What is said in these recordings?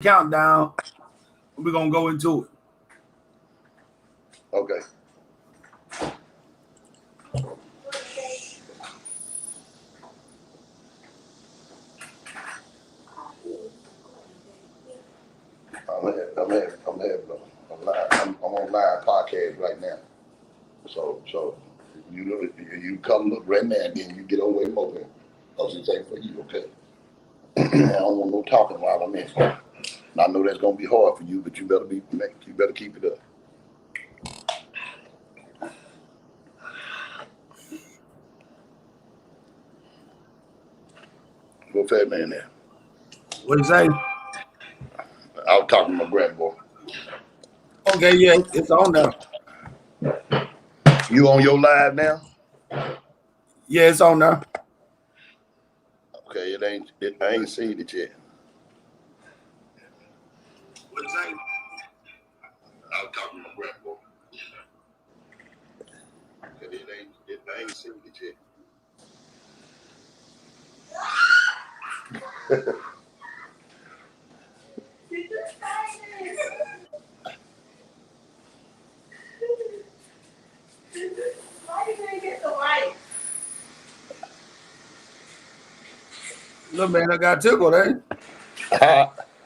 countdown. We're gonna go into it. Okay. I'm on live podcast right now. So you come look right now and then you get away from over. Cause it's ain't for you, okay? I don't want no talking while I'm in. And I know that's gonna be hard for you, but you better keep it up. Go fat man there. What you say? I was talking to my grandboy. Okay, yeah, it's on now. You on your live now? Yeah, it's on now. Okay, I ain't seen it yet. What you say? I was talking to my grandboy. Okay, I ain't seen it yet. Little man, I got tickled, eh?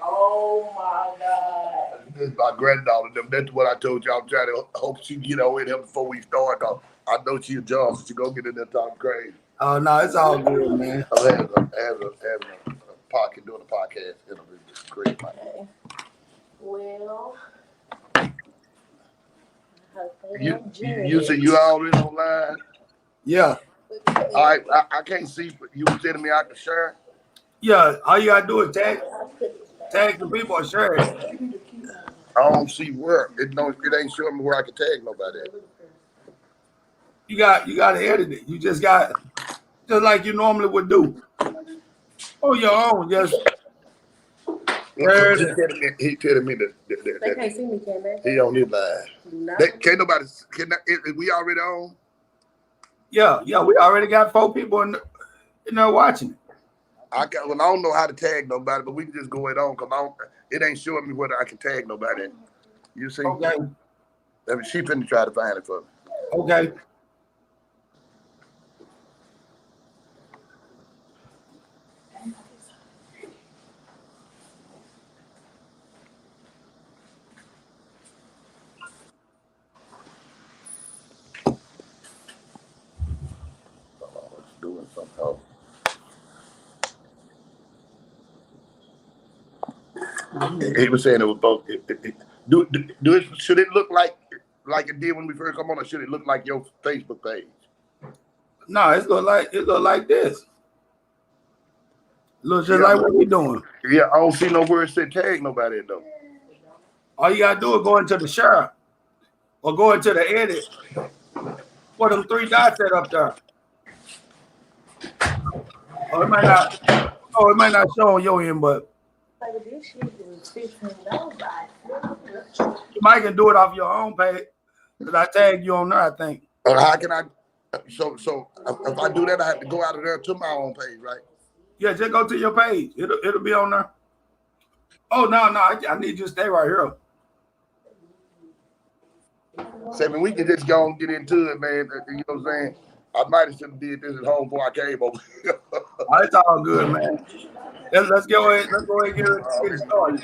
Oh my God. This is my granddaughter. That's what I told you. I'm trying to hope she get on with him before we start. I know she's a job, so she go get in there talking crazy. Oh no, it's all good, man. I'm having a podcast, doing a podcast interview. It's great, man. Okay. Well, You said you already online? Yeah. All right, I can't see, but you were telling me I can share. Yeah, all you gotta do is tag the people and share it. I don't see where. It ain't showing me where I can tag nobody. You gotta edit it. You just like you normally would do. On your own, just He telling me that they can't see me, can they? he on his live. No. Can't nobody. Is we already on? Yeah, we already got 4 people in there watching it. I don't know how to tag nobody, but we can just go it on because it ain't showing me whether I can tag nobody. You see? Okay. I mean, she finna try to find it for me. Okay. It's doing something. He was saying it was both. Should it look like it did when we first come on, or should it look like your Facebook page? No, it look like this. Looks just like what we doing. Yeah, I don't see nowhere it said tag nobody though. All you gotta do is go into the share or go into the edit. What them 3 dots set up there. It might not show on your end, but you might can do it off your own page. Because I tagged you on there, I think. How can I? So if I do that, I have to go out of there to my own page, right? Yeah, just go to your page. It'll be on there. Oh no, I need you to stay right here. So, I mean, we can just go and get into it, man. You know what I'm saying? I might have should have did this at home before I came over. Oh, it's all good, man. Let's go ahead. Let's go ahead and get it started.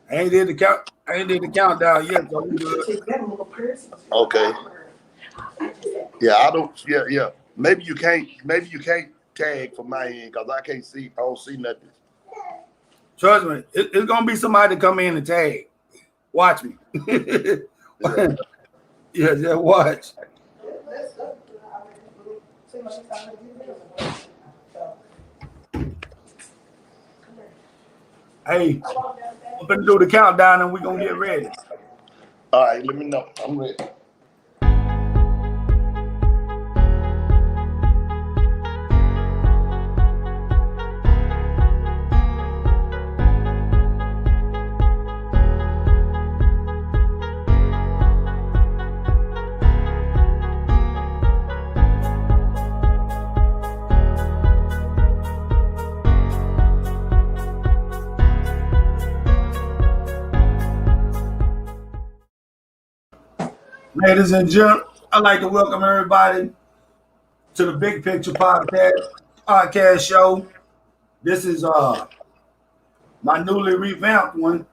I ain't did the countdown yet, so we good. Okay. Yeah, I don't. Yeah. Maybe you can't tag from my end because I can't see. I don't see nothing. Trust me, it's gonna be somebody to come in and tag. Watch me. Yeah, just watch. Hey, I'm gonna do the countdown and we're gonna get ready. All right, let me know. I'm ready. Ladies and gentlemen, I'd like to welcome everybody to the Big Picture podcast show. This is my newly revamped one.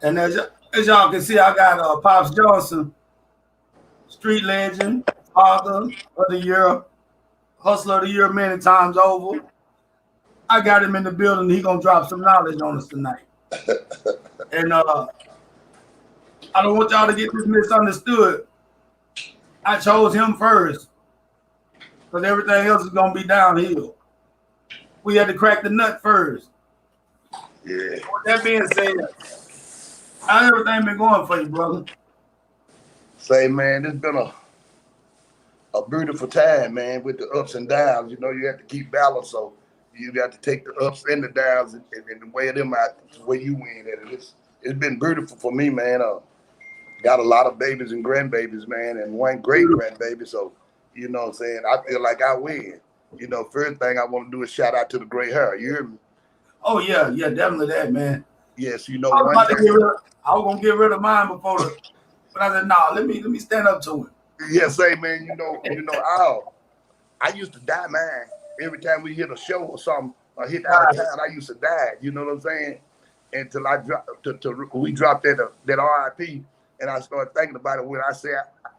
And as y'all can see, I got Pops Johnson, street legend, father of the year, hustler of the year many times over. I got him in the building. He gonna drop some knowledge on us tonight. And I don't want y'all to get this misunderstood. I chose him first because everything else is gonna be downhill. We had to crack the nut first. Yeah. With that being said, how everything been going for you, brother? Say, man, it's been a beautiful time, man, with the ups and downs. You know, you have to keep balance, so you got to take the ups and the downs and weigh them out to where you win at it. It's been beautiful for me, man. Got a lot of babies and grandbabies, man, and one great grandbaby. So, you know what I'm saying? I feel like I win. You know, first thing I want to do is shout out to the gray hair. You hear me? Oh yeah, definitely that, man. Yes, you know. I was gonna get rid of mine before but I said, nah, let me stand up to him. Yeah, say, man, you know, I used to dye mine every time we hit a show or something or hit out of town. I used to dye. You know what I'm saying? Until I we dropped that RIP, and I started thinking about it when I say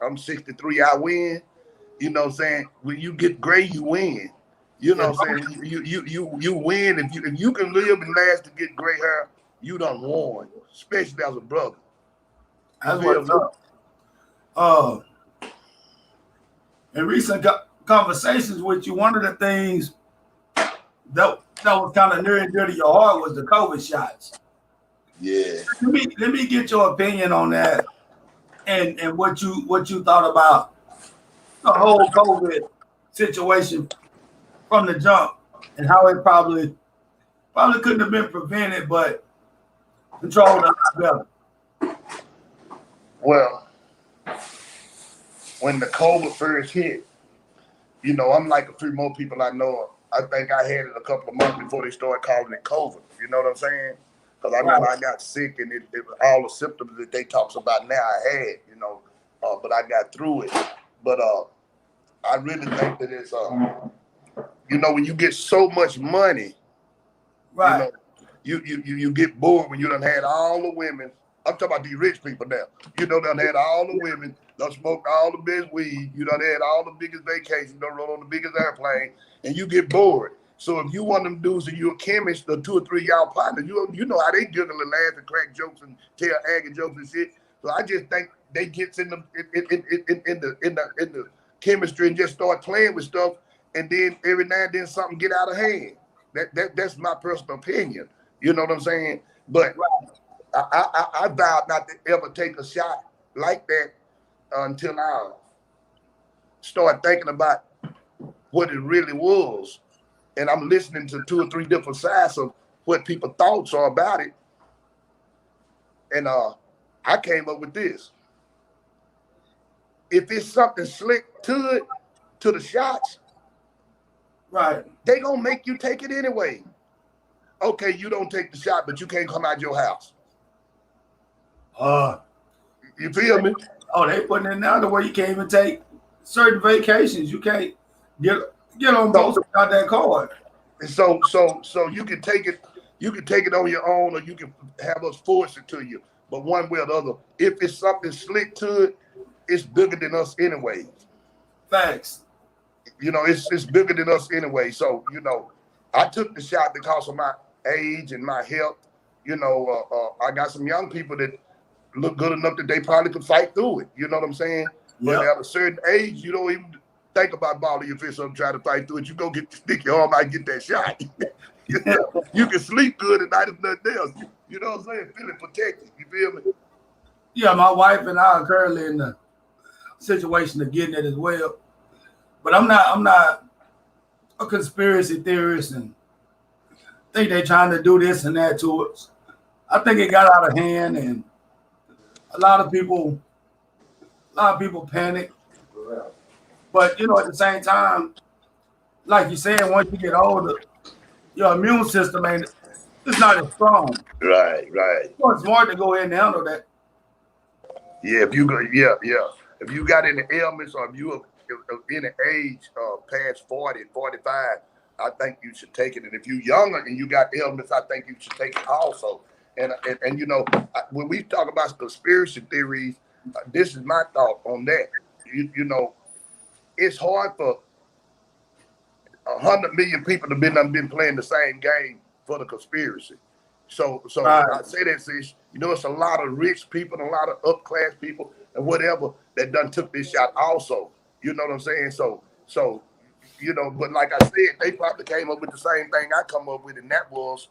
I'm 63, I win. You know what I'm saying? When you get gray, you win. You know what I'm saying? You win if you can live and last to get gray hair. You done won, especially as a brother. That's what's up. In recent conversations with you, one of the things that was kind of near and dear to your heart was the COVID shots. Yeah. Let me get your opinion on that, and what you thought about the whole COVID situation from the jump, and how it probably couldn't have been prevented, but controlled a lot better. Well, when the COVID first hit, you know, I'm like a few more people I know. I think I had it a couple of months before they started calling it COVID. You know what I'm saying? Because I remember I got sick and it all the symptoms that they talks about now I had, you know, but I got through it. But I really think that it's, you know, when you get so much money, right? You know, you get bored when you done had all the women. I'm talking about these rich people now. You know, done had all the women, done smoked all the best weed, you done had all the biggest vacations, done rode on the biggest airplane, and you get bored. So if you one of them dudes and you're a chemist or 2 or 3 y'all partners, you know how they juggle and laugh and crack jokes and tell aggy jokes and shit. So I just think they gets in the chemistry and just start playing with stuff, and then every now and then something get out of hand. That's my personal opinion. You know what I'm saying? But I vowed not to ever take a shot like that until I start thinking about what it really was. And I'm listening to 2 or 3 different sides of what people's thoughts are about it. And I came up with this. If it's something slick to it, to the shots, right, they gonna make you take it anyway. Okay, you don't take the shot, but you can't come out your house. You feel me? Oh, they putting it now the way you can't even take certain vacations. You can't get on boats without that card. And so you can take it on your own, or you can have us force it to you. But one way or the other, if it's something slick to it, it's bigger than us anyway. Facts. You know, it's bigger than us anyway. So, you know, I took the shot because of my age and my health. You know, I got some young people that look good enough that they probably could fight through it. You know what I'm saying? But at a certain age, you don't even think about balling your fist up and try to fight through it. You go stick your arm out and get that shot. You can sleep good at night if nothing else. You know what I'm saying? Feeling protected. You feel me? Yeah, my wife and I are currently in the situation of getting it as well. But I'm not a conspiracy theorist and think they're trying to do this and that to us. I think it got out of hand, and a lot of people panic. But you know, at the same time, like you said, once you get older, your immune system it's not as strong. Right. So it's smart to go ahead and handle that. Yeah, if you go, yeah. if you got any ailments or if you are of any age past 40, 45, I think you should take it. And if you're younger and you got ailments, I think you should take it also. And you know, when we talk about conspiracy theories, this is my thought on that. You know, it's hard for 100 million people to been playing the same game for the conspiracy. So Right. I say that, sis, you know, it's a lot of rich people and a lot of upclass people and whatever that done took this shot also. You know what I'm saying? So you know, but like I said, they probably came up with the same thing I come up with, and that was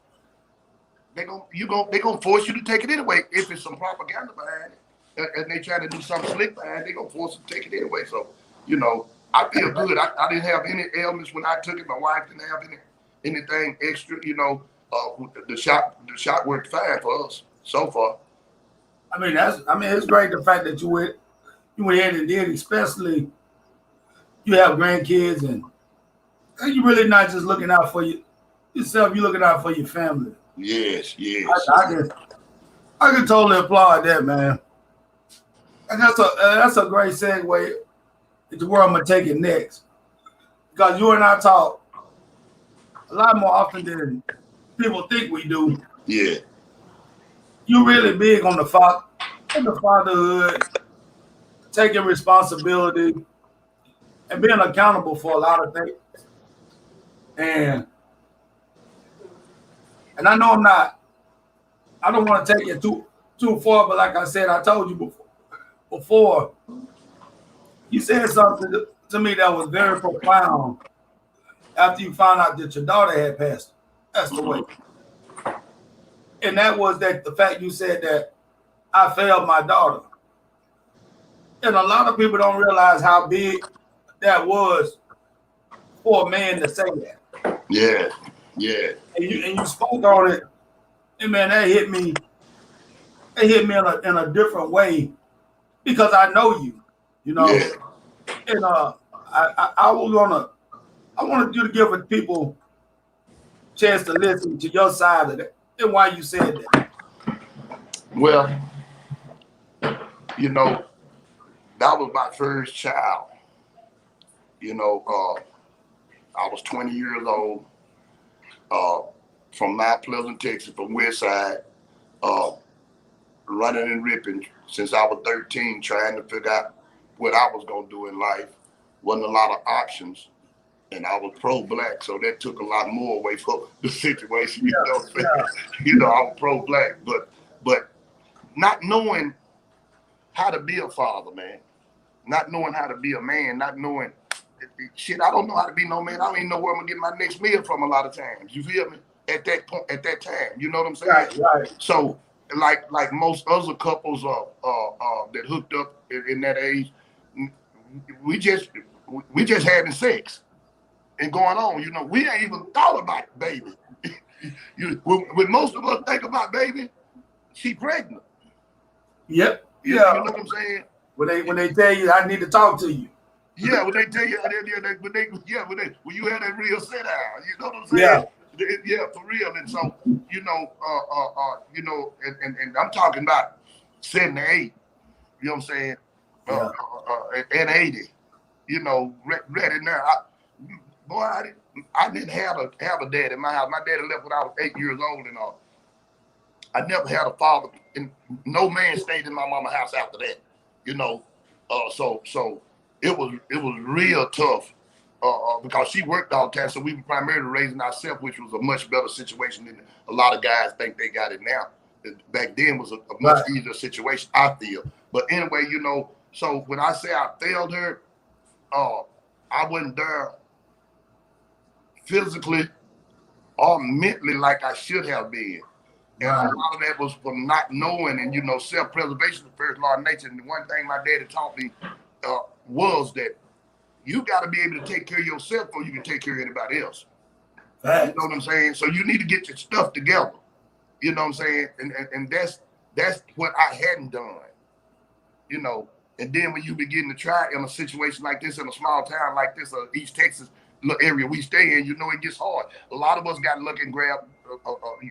they gonna force you to take it anyway if it's some propaganda behind it, and they try to do something slick behind it, they gonna force you to take it anyway. So you know, I feel good. I didn't have any ailments when I took it. My wife didn't have anything extra. You know, the shot worked fine for us so far. I mean, it's great the fact that you went ahead and did, especially you have grandkids and you're really not just looking out for yourself, you're looking out for your family. Yes. I can totally applaud that, man. And that's a great segue into where I'm gonna take it next. Because you and I talk a lot more often than people think we do. Yeah. You're really big on the fatherhood, taking responsibility, and being accountable for a lot of things. And I know I don't want to take it too far, but like I said, I told you before, you said something to me that was very profound after you found out that your daughter had passed away. And that was that the fact you said that I failed my daughter. And a lot of people don't realize how big that was for a man to say that. Yeah. And you spoke on it, and man, that hit me. It hit me in a different way because I know you, you know. Yeah. And I wanted you to give the people a chance to listen to your side of it and why you said that. Well, you know, that was my first child. You know, I was 20 years old, from Mount Pleasant, Texas, from West Side, running and ripping since I was 13, trying to figure out what I was gonna do in life. Wasn't a lot of options, and I was pro-black, so that took a lot more away from the situation. You know what I'm saying? You know, I was pro-black, but not knowing how to be a father, man, not knowing how to be a man, not knowing shit. I don't know how to be no man. I don't even know where I'm gonna get my next meal from a lot of times. You feel me? At that point, at that time, you know what I'm saying? Right. So, like most other couples that hooked up in that age, we just having sex and going on. You know, we ain't even thought about baby. When most of us think about baby, she pregnant. Yep. You know what I'm saying? When they tell you I need to talk to you. Yeah, when they tell you, when you have that real sit down, you know what I'm saying? Yeah, for real. And so, you know, and I'm talking about 78. You know what I'm saying? And 80. You know, ready now. I didn't have a dad in my house. My daddy left when I was 8 years old, and I never had a father, and no man stayed in my mama's house after that. You know, so it was real tough because she worked all the time, so we were primarily raising ourselves, which was a much better situation than a lot of guys think they got it now. Back then was a much easier situation, I feel. But anyway, you know, so when I say I failed her, I wasn't there physically or mentally like I should have been. And a lot of that was from not knowing, and you know, self-preservation is the first law of nature. And the one thing my daddy taught me was that you got to be able to take care of yourself before you can take care of anybody else. You know what I'm saying? So you need to get your stuff together. You know what I'm saying? And that's what I hadn't done. You know, and then when you begin to try in a situation like this, in a small town like this, East Texas area we stay in, you know, it gets hard. A lot of us got lucky and grabbed,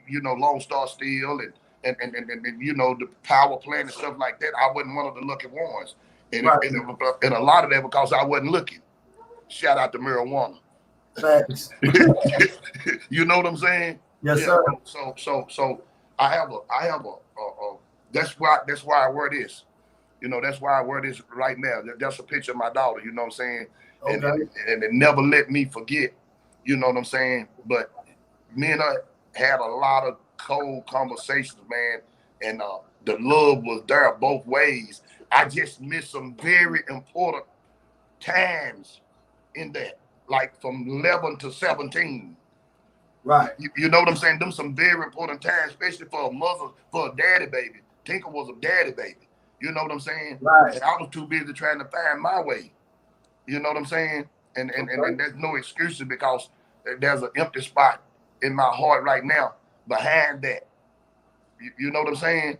you know, Lone Star Steel and you know, the power plant and stuff like that. I wasn't one of the lucky ones. And, Right. and a lot of that because I wasn't looking. Shout out to marijuana. Facts. You know what I'm saying? Yes, Yeah. sir. So I have a that's why I wear this. You know, that's why I wear this right now. That's a picture of my daughter, you know what I'm saying? Okay. And it never let me forget, you know what I'm saying? But me and her had a lot of cold conversations, man, and the love was there both ways. I just missed some very important times in that, like from 11 to 17. Right. You know what I'm saying? Them some very important times, especially for a mother, for a daddy baby. Tinker was a daddy baby. You know what I'm saying? Right. And I was too busy trying to find my way. You know what I'm saying? And there's no excuses because there's an empty spot in my heart right now behind that. You know what I'm saying?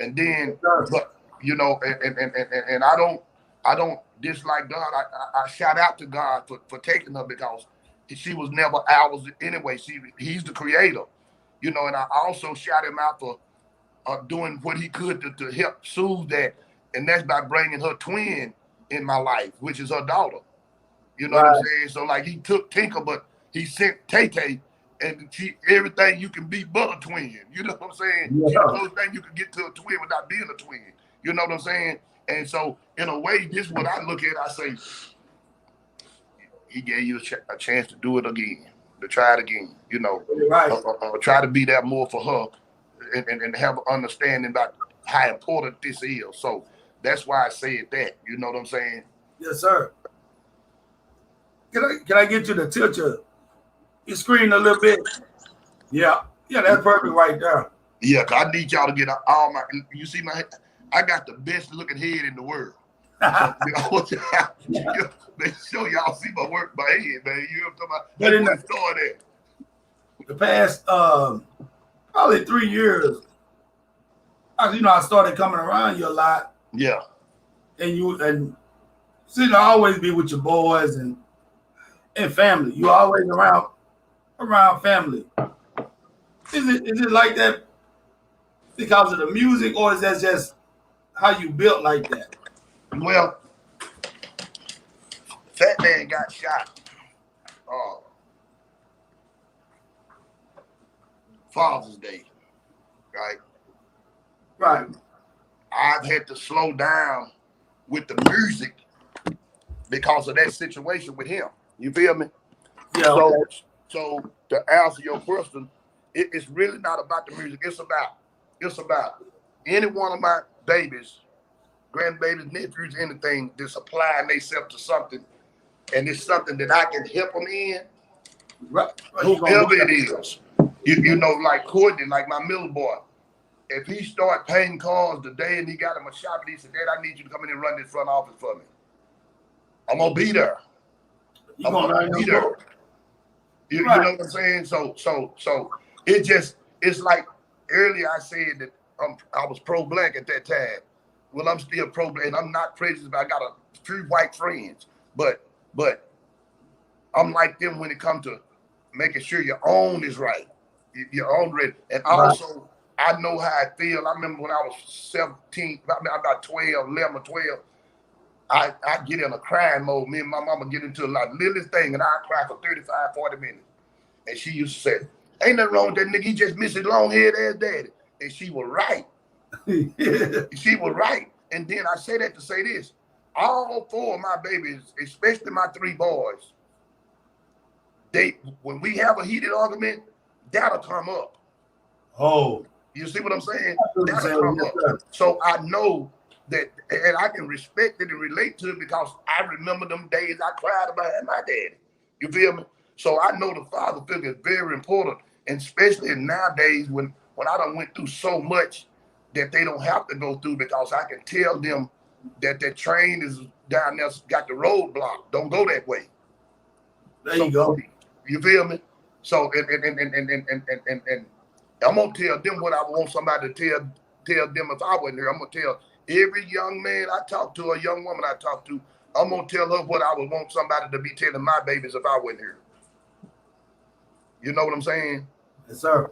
And then, but you know, and I don't dislike God. I shout out to God for taking her because she was never ours anyway. He's the creator, you know. And I also shout him out for doing what he could to help soothe that, and that's by bringing her twin in my life, which is her daughter. You know what I'm saying? So like he took Tinker, but he sent Tay-Tay, and everything you can be but a twin. You know what I'm saying? Yeah. She's the closest thing you can get to a twin without being a twin. You know what I'm saying? And so in a way, this is what I look at. I say, he gave you a chance to do it again, to try it again. You know, Right. Try to be there more for her, and have an understanding about how important this is. So that's why I said that. You know what I'm saying? Yes, sir. Can I get you to tilt your screen a little bit? Yeah. Yeah, that's perfect right there. Yeah, cause I need y'all to get all my. You see I got the best looking head in the world. So, I want y'all, make sure y'all see my work, my head, man. You know what I'm talking about? That's where it started. The past probably 3 years, you know, I started coming around you a lot. Yeah. And seem to always be with your boys and family. You always around family. Is it like that because of the music, or is that just how you built like that? Well, Fat Man got shot. Father's Day, right? Right. I've had to slow down with the music because of that situation with him. You feel me? Yeah. So to answer your question, it's really not about the music. It's about any one of my babies, grandbabies, nephews, anything that's applying themselves to something, and it's something that I can help them in. Right. Whoever it is, you know, like Courtney, like my middle boy. If he start painting cars today and he got him a shop and he said, Dad, I need you to come in and run this front office for me. I'm gonna be there. I'm gonna be there. You know what I'm saying? So it's like earlier I said that I was pro-black at that time. Well, I'm still pro-black, and I'm not prejudiced, but I got a few white friends. But I'm like them when it comes to making sure your own is right. Your own ready. And also, I know how I feel. I remember when I was 17, about 12, 11 or 12, I get in a crying mode. Me and my mama get into a lot littlest thing, and I cry for 35, 40 minutes. And she used to say, ain't nothing wrong with that nigga. He just missed his long head ass daddy. And she was right. She was right. And then I say that to say this. All 4 of my babies, especially my 3 boys, when we have a heated argument, that'll come up. Oh. You see what I'm saying? That'll come up. So I know that, and I can respect it and relate to it because I remember them days I cried about my daddy. You feel me? So I know the father figure is very important, and especially nowadays when I done went through so much that they don't have to go through, because I can tell them that train is down there, got the roadblock. Don't go that way. There you go. You feel me? So and I'm gonna tell them what I want somebody to tell them if I wasn't here. I'm gonna tell every young man I talk to, a young woman I talk to, I'm gonna tell her what I would want somebody to be telling my babies if I wasn't here. You know what I'm saying? Yes, sir.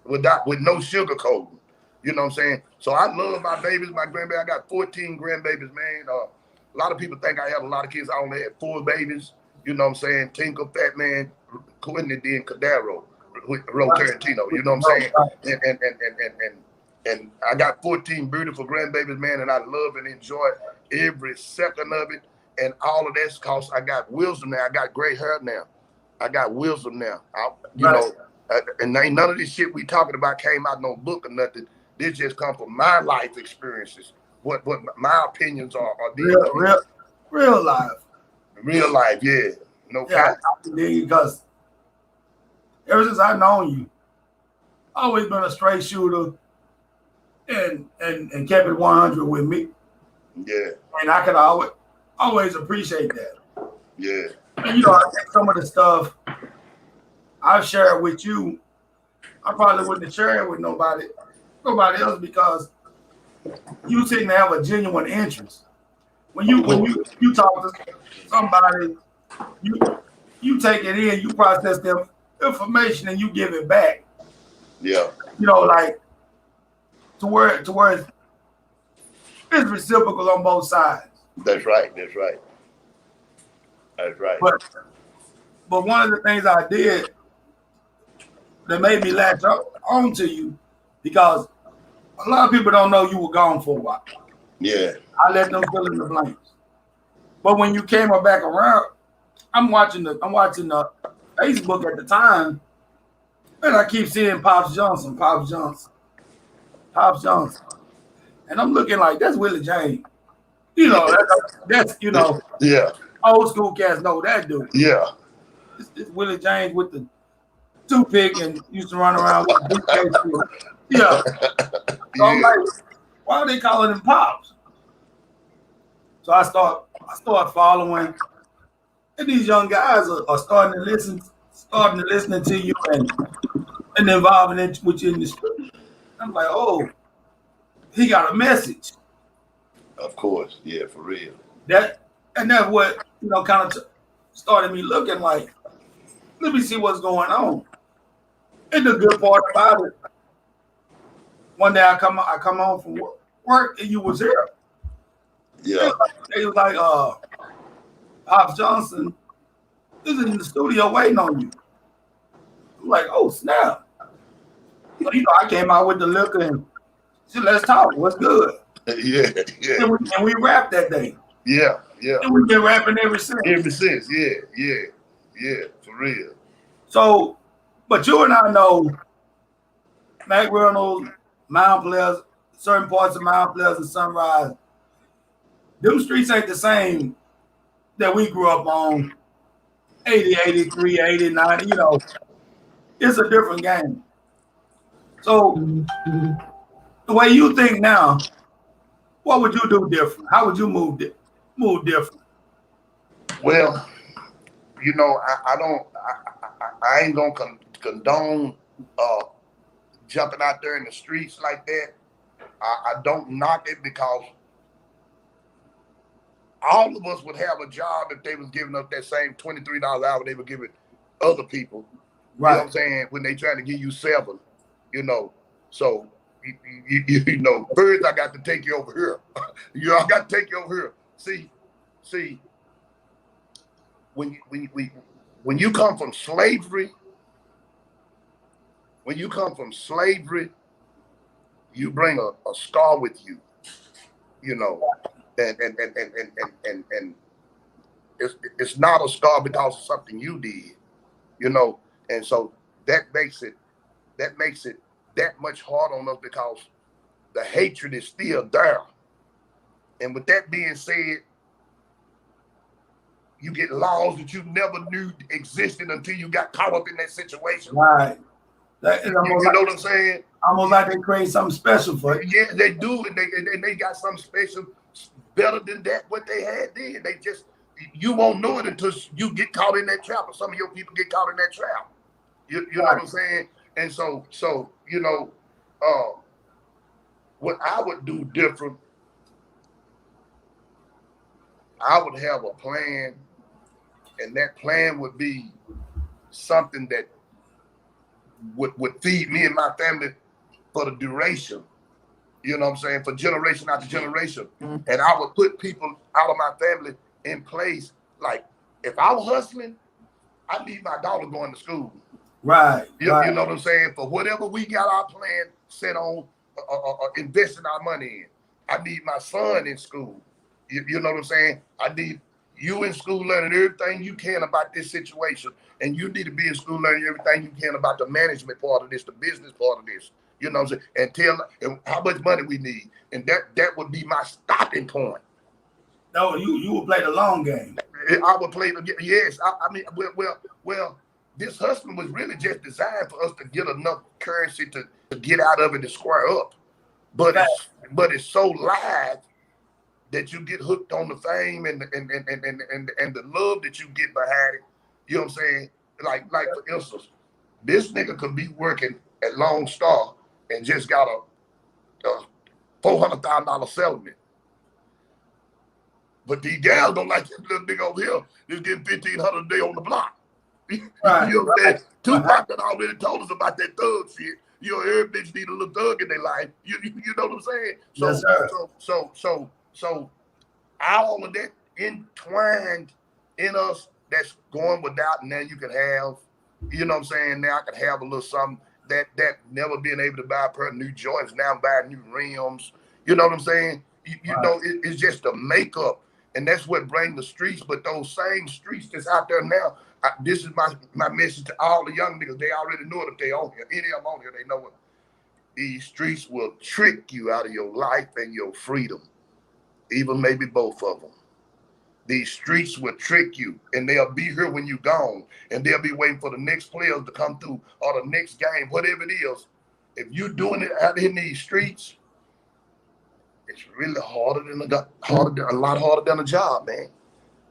With no sugarcoating. You know what I'm saying? So I love my babies, my grandbaby. I got 14 grandbabies, man. A lot of people think I have a lot of kids. I only had 4 babies. You know what I'm saying? Tinker, Fat Man, Quentin, and Cadero, Ro Tarantino. You know what I'm saying? And I got 14 beautiful grandbabies, man, and I love and enjoy every second of it. And all of that's because I got wisdom now. I got gray hair now. I got wisdom now. And ain't none of this shit we talking about came out no book or nothing. This just come from my life experiences. What my opinions are real life. Real life, yeah. No cap. Because ever since I've known you, always been a straight shooter and kept it 100 with me. Yeah. And I could always appreciate that. Yeah. And I think some of the stuff I've shared with you, I probably wouldn't have shared with nobody else because you seem to have a genuine interest. When you talk to somebody, you take it in, you process the information, and you give it back. Yeah. Like to where it's reciprocal on both sides. That's right. But one of the things I did that made me latch on to you, because a lot of people don't know you were gone for a while. Yeah. I let them fill in the blanks. But when you came back around, I'm watching the Facebook at the time, and I keep seeing Pops Johnson. And I'm looking like, that's Willie James. That's Yeah. Old school cats know that dude. Yeah. It's Willie James with the toothpick and used to run around with the briefcase. Yeah. So I'm like, why are they calling him Pops? So I start following, and these young guys are starting to listen to you and involving it with you in the street. I'm like, oh, he got a message. Of course, yeah, for real. That's what kind of started me looking like, let me see what's going on. And the good part about it, one day I come home from work and you was here. Yeah. They was like, Pops Johnson is in the studio waiting on you. I'm like, oh snap. I came out with the liquor and said, let's talk. What's good? Yeah. And we rapped that day. Yeah. And we've been rapping ever since. Yeah, for real. So, but you and I know Mac Reynolds, Mount Pleasant, certain parts of Mount Pleasant, Sunrise, them streets ain't the same that we grew up on, 80, 83, 89, it's a different game. So the way you think now, what would you do different? How would you move different? Well, I ain't gonna condone jumping out there in the streets like that. I don't knock it because all of us would have a job if they was giving up that same $23 an hour they were giving other people. Right. You know what I'm saying? When they trying to give you 7, So, first I got to take you over here. I got to take you over here. See, when you come from slavery, you bring a scar with you, and it's not a scar because of something you did, and so that makes it that much hard on us because the hatred is still there. And with that being said, you get laws that you never knew existed until you got caught up in that situation. Right. You know what I'm saying? Almost like they create something special for it. Yeah, they do, and they got something special, better than that what they had then. You won't know it until you get caught in that trap, or some of your people get caught in that trap. You know what I'm saying? And so what I would do different, I would have a plan, and that plan would be something that would feed me and my family for the duration. You know what I'm saying? For generation after generation. And I would put people out of my family in place. Like, if I was hustling, I need my daughter going to school. Right. You know what I'm saying? For whatever we got our plan set on, investing our money in. I need my son in school. You know what I'm saying? I need you in school learning everything you can about this situation. And you need to be in school learning everything you can about the management part of this, the business part of this. You know what I'm saying? And tell how much money we need. And that would be my stopping point. No, you would play the long game. I would play the, yes. I mean, well, this hustling was really just designed for us to get enough currency to get out of it and square up. But it's so live that you get hooked on the fame and the love that you get behind it. You know what I'm saying? Like for instance, this nigga could be working at Lone Star and just got a $400,000 settlement. But these gals don't like this little nigga over here. He's getting $1,500 a day on the block. Right, you know what I'm saying? Tupac had already told us about that thug shit. You know, every bitch need a little thug in their life. You know what I'm saying? So, yes, sir. So all of that entwined in us that's going without, and now you can have, you know what I'm saying? Now I can have a little something that never been able to buy a pair of new joints, now I'm buying new rims. You know what I'm saying? You know, it's just the makeup. And that's what brings the streets. But those same streets that's out there now, this is my message to all the young niggas. They already know it if they on here. Any of them on here, they know it. These streets will trick you out of your life and your freedom. Even maybe both of them. These streets will trick you, and they'll be here when you're gone. And they'll be waiting for the next players to come through or the next game, whatever it is. If you're doing it out in these streets, it's really a lot harder than a job, man.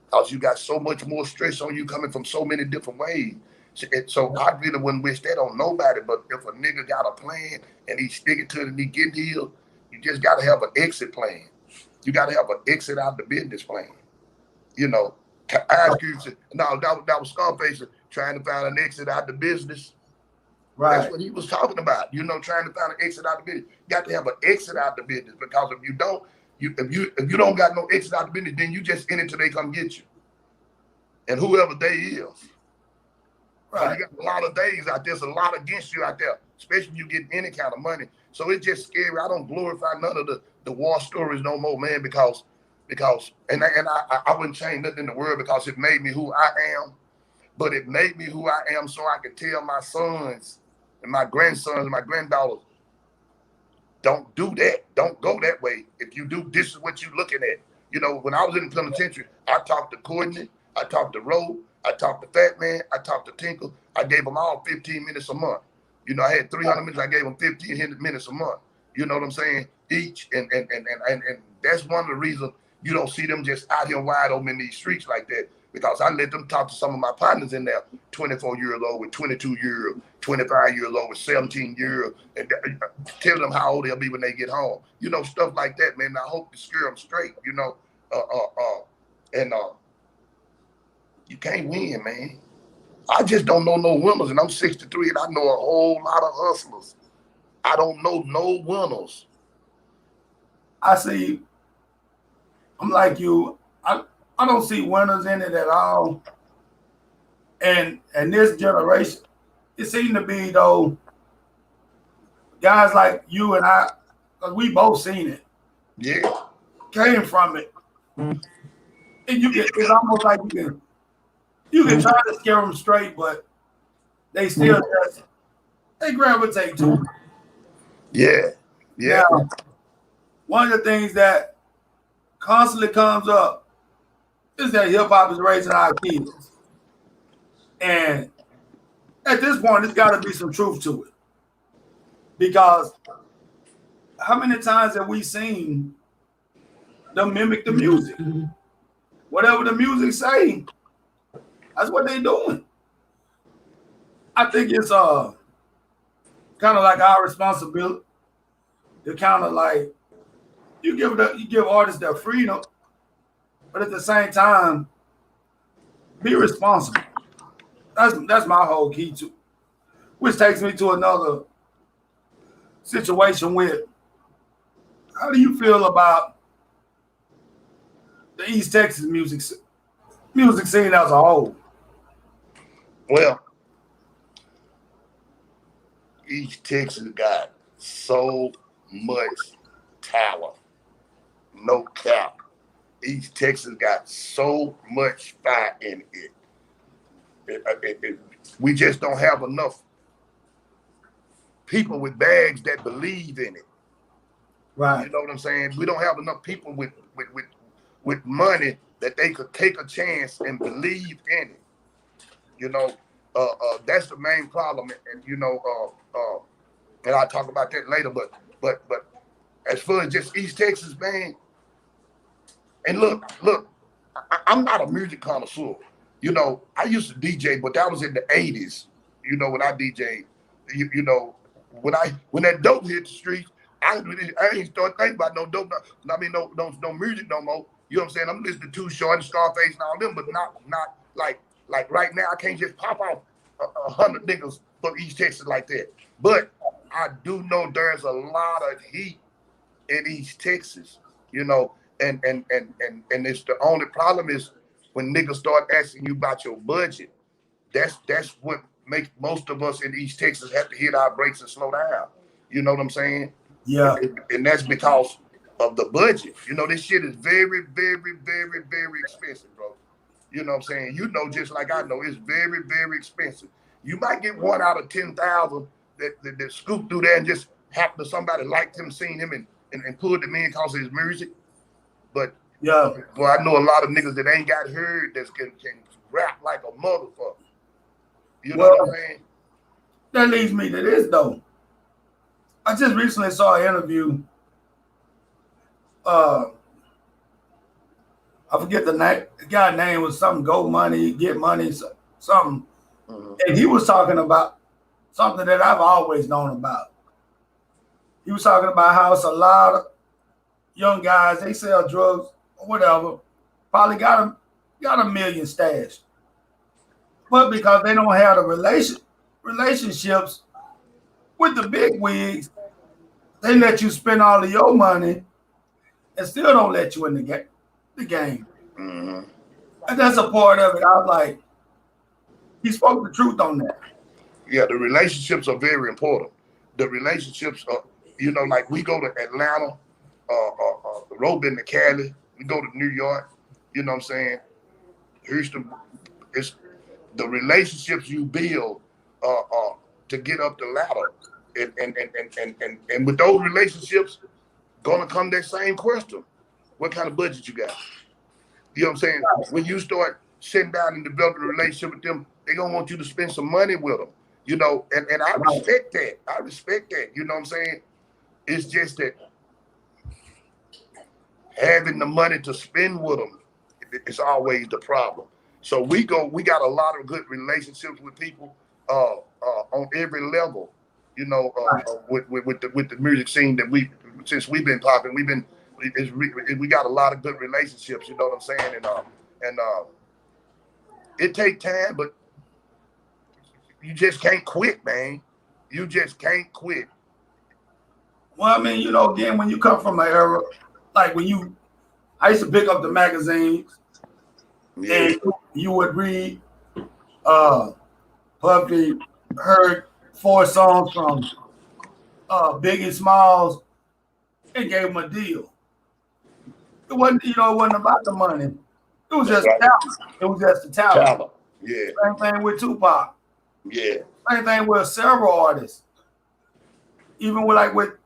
Because you got so much more stress on you coming from so many different ways. So I really wouldn't wish that on nobody. But if a nigga got a plan and he's sticking to it and he getting healed, you just got to have an exit plan. You got to have an exit out of the business plan. You know, that was Scarface trying to find an exit out of the business. Right. That's what he was talking about. You know, trying to find an exit out of the business. You got to have an exit out of the business, because if you don't, if you don't got no exit out of the business, then you just in it till they come get you. And whoever they is. Right. So you got a lot of days out there. There's a lot against you out there, especially if you get any kind of money. So it's just scary. I don't glorify none of the war stories no more, man, because I wouldn't change nothing in the world, because it made me who I am. But it made me who I am so I could tell my sons and my grandsons and my granddaughters, don't do that. Don't go that way. If you do, this is what you're looking at. You know, when I was in the penitentiary, I talked to Courtney, I talked to Roe, I talked to Fat Man, I talked to Tinkle. I gave them all 15 minutes a month. You know, I had 300 minutes. I gave them 15 minutes a month. You know what I'm saying? Each. And that's one of the reasons you don't see them just out here wide open in these streets like that. Because I let them talk to some of my partners in there, 24 years old with 22 years, 25 years old with 17 years, and tell them how old they'll be when they get home. You know, stuff like that, man. I hope to scare them straight, you know. You can't win, man. I just don't know no winners, and I'm 63, and I know a whole lot of hustlers. I don't know no winners. I see. I'm like you. I don't see winners in it at all. And this generation, it seems to be, though, guys like you and I, because we both seen it. Yeah. Came from it. And it's almost like you can try to scare them straight, but they still they gravitate to it. Yeah. Yeah. Now, one of the things that constantly comes up is that hip hop is raising our kids. And at this point, there's got to be some truth to it. Because how many times have we seen them mimic the music? Whatever the music say, that's what they're doing. I think it's kind of like our responsibility to kind of like you give artists their freedom, but at the same time, be responsible. That's my whole key to, which takes me to another situation with how do you feel about the East Texas music scene as a whole? Well, East Texas got so much talent, no cap. East Texas got so much fire in it. We just don't have enough people with bags that believe in it. Right. You know what I'm saying? We don't have enough people with money that they could take a chance and believe in it. You know, that's the main problem. And you know, and I'll talk about that later. But as far as just East Texas, man, and look, I'm not a music connoisseur. You know, I used to DJ, but that was in the '80s. You know, when I DJ, you know, when that dope hit the streets, I ain't start thinking about no dope. I mean, no music no more. You know what I'm saying? I'm listening to Too Short and Scarface and all them, but not like right now. I can't just pop off 100 niggas from East Texas like that. But I do know there's a lot of heat in East Texas. You know, and it's the only problem is when niggas start asking you about your budget. That's what makes most of us in East Texas have to hit our brakes and slow down. You know what I'm saying? Yeah. And that's because of the budget. You know, this shit is very, very, very, very expensive, bro. You know what I'm saying? You know, just like I know, it's very, very expensive. You might get 1 out of 10,000 that scoop through there and just happen to somebody liked him, seen him, and pulled him in because of his music. But yeah, well, I know a lot of niggas that ain't got heard that can rap like a motherfucker. You know what I'm saying? That leads me to this though. I just recently saw an interview. I forget the name. The guy's name was something. Go Money, Get Money, something. Mm-hmm. And he was talking about something that I've always known about. He was talking about how it's a lot of young guys, they sell drugs or whatever, probably got a million stashed. But because they don't have the relationships with the big wigs, they let you spend all of your money and still don't let you in the game. Mm-hmm. And that's a part of it. I was like, he spoke the truth on that. Yeah, the relationships are very important. The relationships are, you know, like we go to Atlanta, road into Cali, we go to New York, you know what I'm saying? Houston, it's the relationships you build to get up the ladder. And with those relationships, gonna come that same question. What kind of budget you got? You know what I'm saying? When you start sitting down and developing a relationship with them, they're gonna want you to spend some money with them. You know, and I respect that. I respect that. You know what I'm saying? It's just that having the money to spend with them is always the problem. So we got a lot of good relationships with people on every level. You know, with the music scene that since we've been popping, we got a lot of good relationships. You know what I'm saying? And it takes time, but you just can't quit, man. You just can't quit. Well, I mean, you know, again, when you come from an era, like I used to pick up the magazines, and you would read, Puffy heard 4 songs from Biggie Smalls and gave him a deal. It wasn't about the money. It was just talent. It was just the talent. Yeah. Same thing with Tupac. Yeah. Same thing with several artists. Even with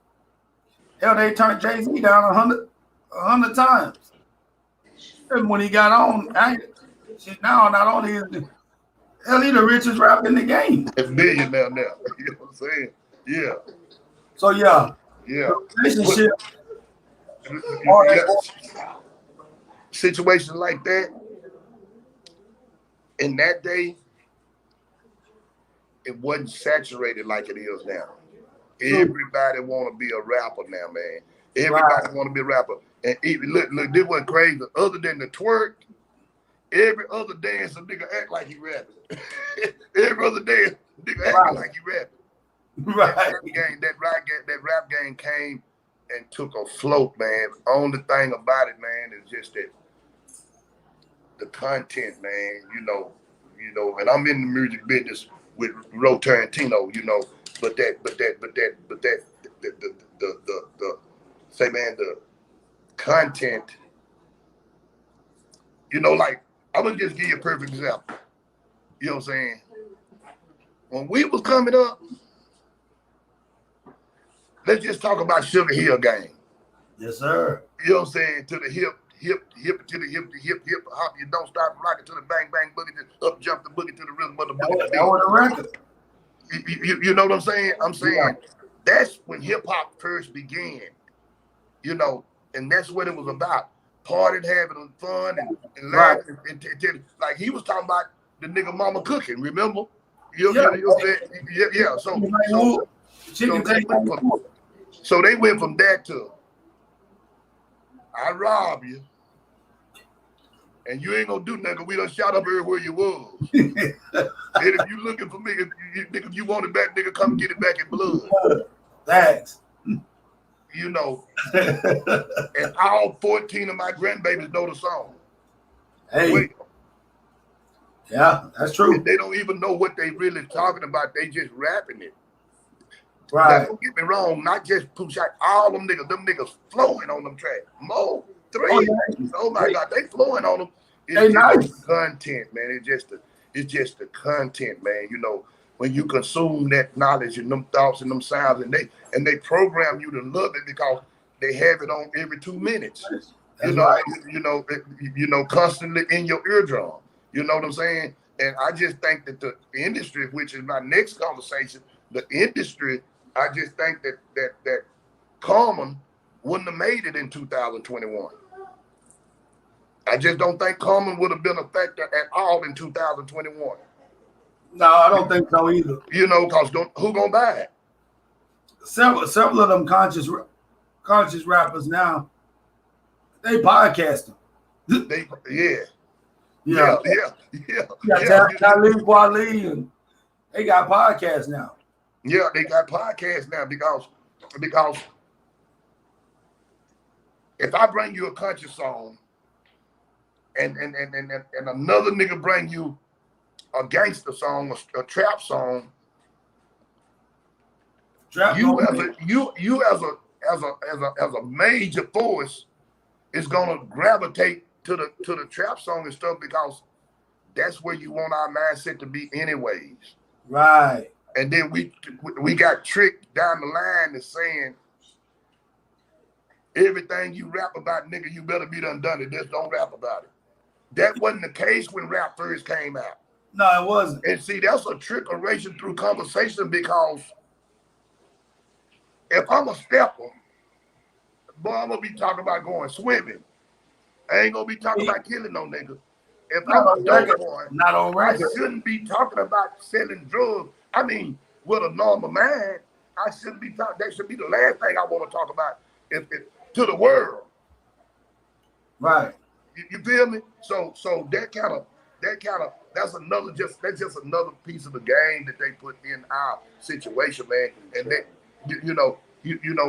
they turned Jay-Z down 100 times. And when he got on, now not only is he the richest rapper in the game. It's millionaire now. You know what I'm saying? Yeah. So yeah. Relationship. Situations like that. In that day, it wasn't saturated like it is now. Everybody want to be a rapper now, man. Everybody want to be a rapper. And even look, this was crazy. Other than the twerk, every other dance a nigga act like he rapping. Every other dance, nigga act like he rapping. Right. That rap game came and took a float, man. Only thing about it, man, is just that the content, man. And I'm in the music business with Ro Tarantino, but the say, man, the content, like I'm gonna just give you a perfect example. You know what I'm saying? When we was coming up, let's just talk about Sugar Hill Gang. Yes, sir. You know what I'm saying? To the hip, to the hip, hop, you don't stop rocking to the bang, bang, boogie, to up jump the boogie to the rhythm of the boogie. That was a record. You know what I'm saying? I'm saying that's when hip hop first began, and that's what it was about. Partying, having fun, and laughing. And like he was talking about the nigga mama cooking, remember? You know what I'm saying? Yeah. So they went from that to I rob you, and you ain't gonna do nothing. We done shot up everywhere you was. And if you looking for me, if you want it back, nigga, come get it back in blood. Thanks. And all 14 of my grandbabies know the song. Hey. Wait. Yeah, that's true. And they don't even know what they really talking about. They just rapping it. Right. Now, don't get me wrong, not just Pooh-Shot, all them niggas flowing on them tracks. Mo, 3. Oh my God, they flowing on them. It's just the content, man. It's just the content, man. When you consume that knowledge and them thoughts and them sounds, and they program you to love it because they have it on every 2 minutes. Constantly in your eardrum. You know what I'm saying? And I just think that the industry, which is my next conversation, the industry, I just think that Common wouldn't have made it in 2021. I just don't think Common would have been a factor at all in 2021. No, I don't think so either. Because who gonna buy it? Several of them conscious rappers now, they podcasting. Yeah. Talib Kweli, and they got podcasts now. Yeah, they got podcasts now because if I bring you a country song and another nigga bring you a gangster song, a trap song, you as a major force is gonna gravitate to the trap song and stuff because that's where you want our mindset to be anyways. Right. And then we got tricked down the line to saying everything you rap about, nigga, you better be done it. Just don't rap about it. That wasn't the case when rap first came out. No, it wasn't. And see, that's a trickeration through conversation because if I'm a stepper, boy, I'm gonna be talking about going swimming. I ain't gonna be talking about killing no nigga. If I'm a dope boy, not on record, I shouldn't be talking about selling drugs. I mean, with a normal mind, I shouldn't be talking. That should be the last thing I want to talk about if to the world. Right. You feel me? So that's just another piece of the game that they put in our situation, man. And that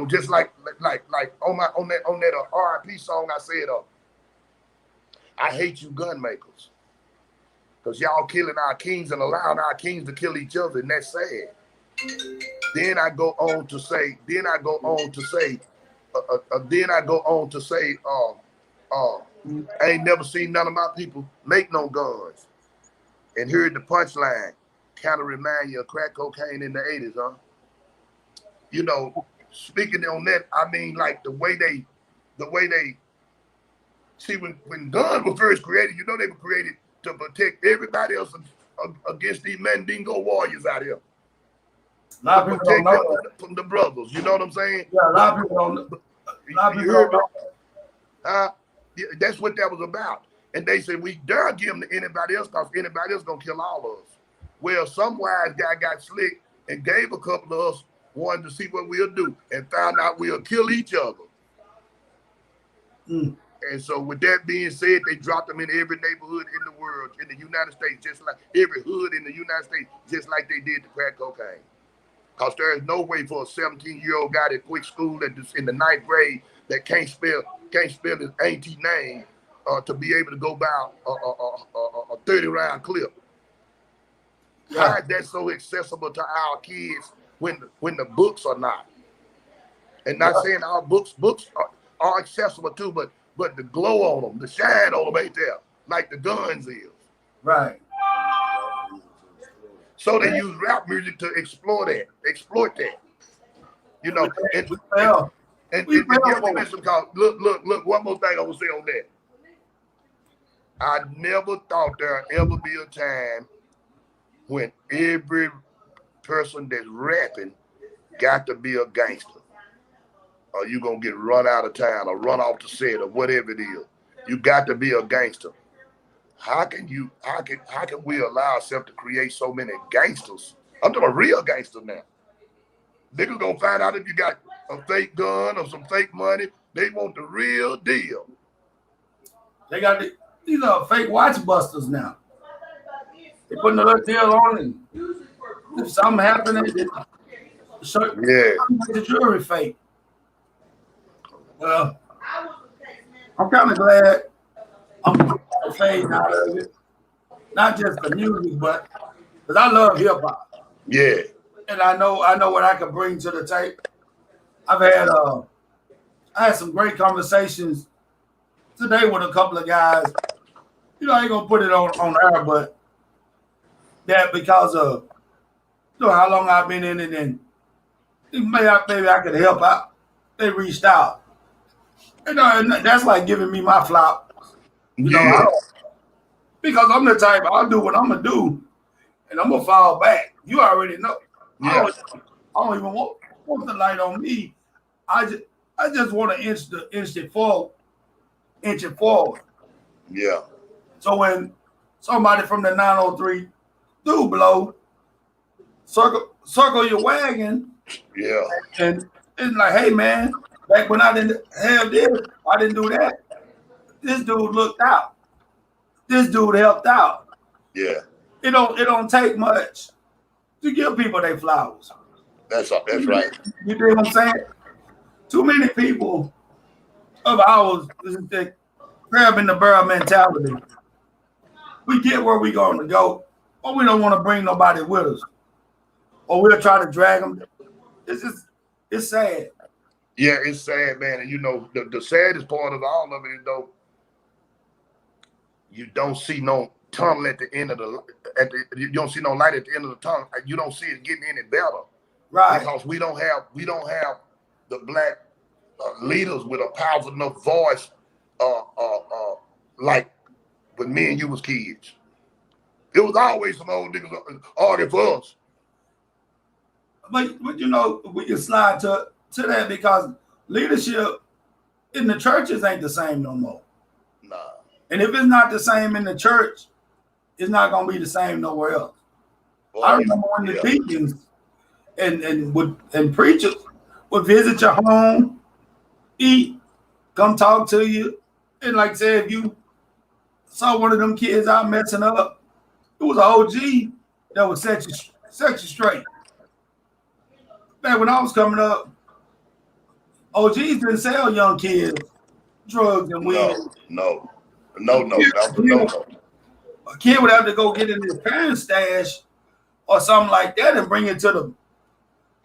just like on that RIP song, I said, I hate you gun makers. Because y'all killing our kings and allowing our kings to kill each other, and that's sad. Then I go on to say, I ain't never seen none of my people make no guns. And heard the punchline, kind of remind you of crack cocaine in the 80s, huh? Speaking on that, I mean, like the way they see when guns were first created, they were created to protect everybody else against these Mandingo warriors out here. A lot of people don't know that. From the brothers, you know what I'm saying? Yeah, a lot of people don't know. That's what that was about. And they said, we dare give them to anybody else because anybody else gonna kill all of us. Well, some wise guy got slick and gave a couple of us one to see what we'll do and found out we'll kill each other. Mm. And so with that being said, they dropped them in every neighborhood in the world, in the United States, just like every hood in the United States, just like they did the crack cocaine. Because there is no way for a 17-year-old guy that quit school in the 9th grade that can't spell his auntie name to be able to go buy a 30-round clip. Yeah. How is that so accessible to our kids when the books are not? And not saying our books are accessible too, but the glow on them, the shine on them ain't there like the guns is. Right. So they use rap music to exploit that. You know, and listen, cause look, one more thing I will say on that. I never thought there'd ever be a time when every person that's rapping got to be a gangster. Or you gonna get run out of town or run off the set or whatever it is. You got to be a gangster. How can we allow ourselves to create so many gangsters? I'm talking about real gangsters now. Niggas gonna find out if you got a fake gun or some fake money. They want the real deal. They got these are fake watch busters now. They putting a little deal on it. If something happening, the jewelry fake. Well, I'm kind of glad I'm fading out of it. Not just the music, but because I love hip hop. Yeah. And I know what I can bring to the table. I had some great conversations today with a couple of guys. You know, I ain't gonna put it on air, but that because of how long I've been in it, and maybe I could help out. They reached out. You know, and that's like giving me my flop. You know, because I'm the type, I'll do what I'm gonna do, and I'm gonna fall back. You already know. Yeah. I don't even want the light on me. I just want to inch it forward. Yeah. So when somebody from the 903 do blow, circle your wagon. Yeah. And it's like, hey man, back when I didn't have this, I didn't do that. This dude looked out. This dude helped out. Yeah. It don't take much to give people their flowers. That's right. You know what I'm saying? Too many people of ours grabbing the barrel mentality. We get where we're going to go, but we don't want to bring nobody with us. Or we'll try to drag them. It's sad. Yeah, it's sad, man. And you know, the saddest part of all of it is though, you don't see no tunnel at the end of you don't see no light at the end of the tunnel. You don't see it getting any better. Right. Because we don't have the black leaders with a powerful enough voice like when me and you was kids. It was always some old niggas arguing for us. But you know, we can slide to that because leadership in the churches ain't the same no more. Nah. And if it's not the same in the church, it's not gonna be the same nowhere else. Boy, I remember when the deacons and preachers would visit your home, eat, come talk to you. And like I said, if you saw one of them kids out messing up, it was an OG that would set you straight. Back when I was coming up, OGs didn't sell young kids drugs and weed. No. A kid would have to go get in his parents' stash or something like that and bring it to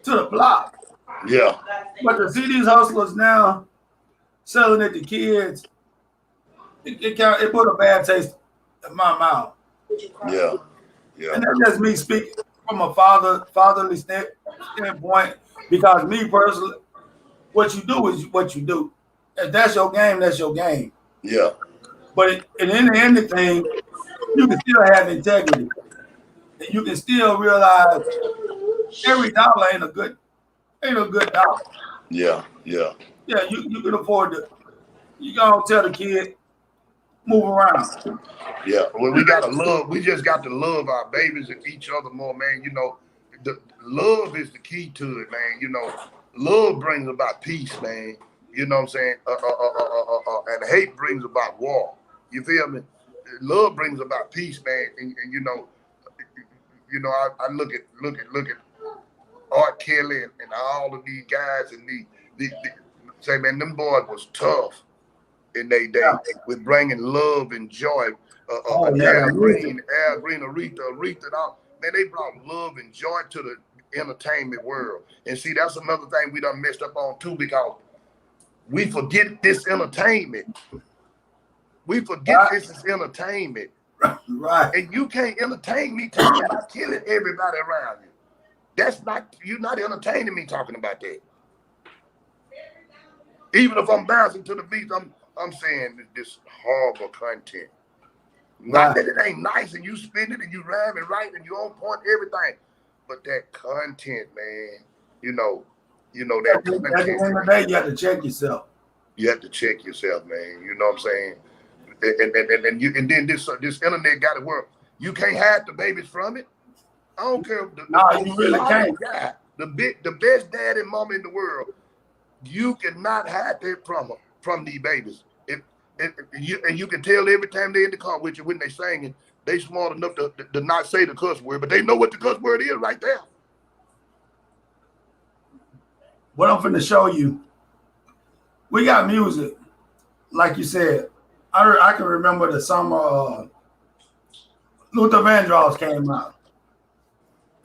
the block. Yeah. But to see these hustlers now selling it to kids, it put a bad taste in my mouth. Yeah. And that's just me speaking from a fatherly standpoint, because me personally, what you do is what you do. If that's your game, that's your game. Yeah. But in anything, you can still have integrity. And you can still realize every dollar ain't a good dollar. Yeah. Yeah, you can afford to. You gonna tell the kid, move around. Yeah, well, we just got to love our babies and each other more, man. You know, the love is the key to it, man. You know, love brings about peace, man. You know what I'm saying? And hate brings about war. You feel me? Love brings about peace, man. And you know, I look at Art Kelly and all of these guys and the say, man, them boys was tough in their day with bringing love and joy. Oh yeah, Al that music. Green, Aretha, and all. Man, they brought love and joy to the entertainment world. And see, that's another thing we done messed up on too, because we forget this entertainment. We forget this is entertainment. Right. And you can't entertain me talking about killing everybody around you. That's not, you're not entertaining me talking about that. Even if I'm bouncing to the beat, I'm saying this horrible content. Not that it ain't nice and you spin it and you rhyme and write and you on point everything, but that content, man, you know that content. At the end of the day, you have to check yourself. You have to check yourself, man. You know what I'm saying? And then this internet got to work. You can't hide the babies from it. I don't care. No, you really can't. The best dad and mama in the world, you cannot hide that from these babies. And you can tell every time they're in the car with you when they singing, they smart enough to not say the cuss word, but they know what the cuss word is right there. What I'm finna show you, we got music, like you said. I can remember the summer Luther Vandross came out,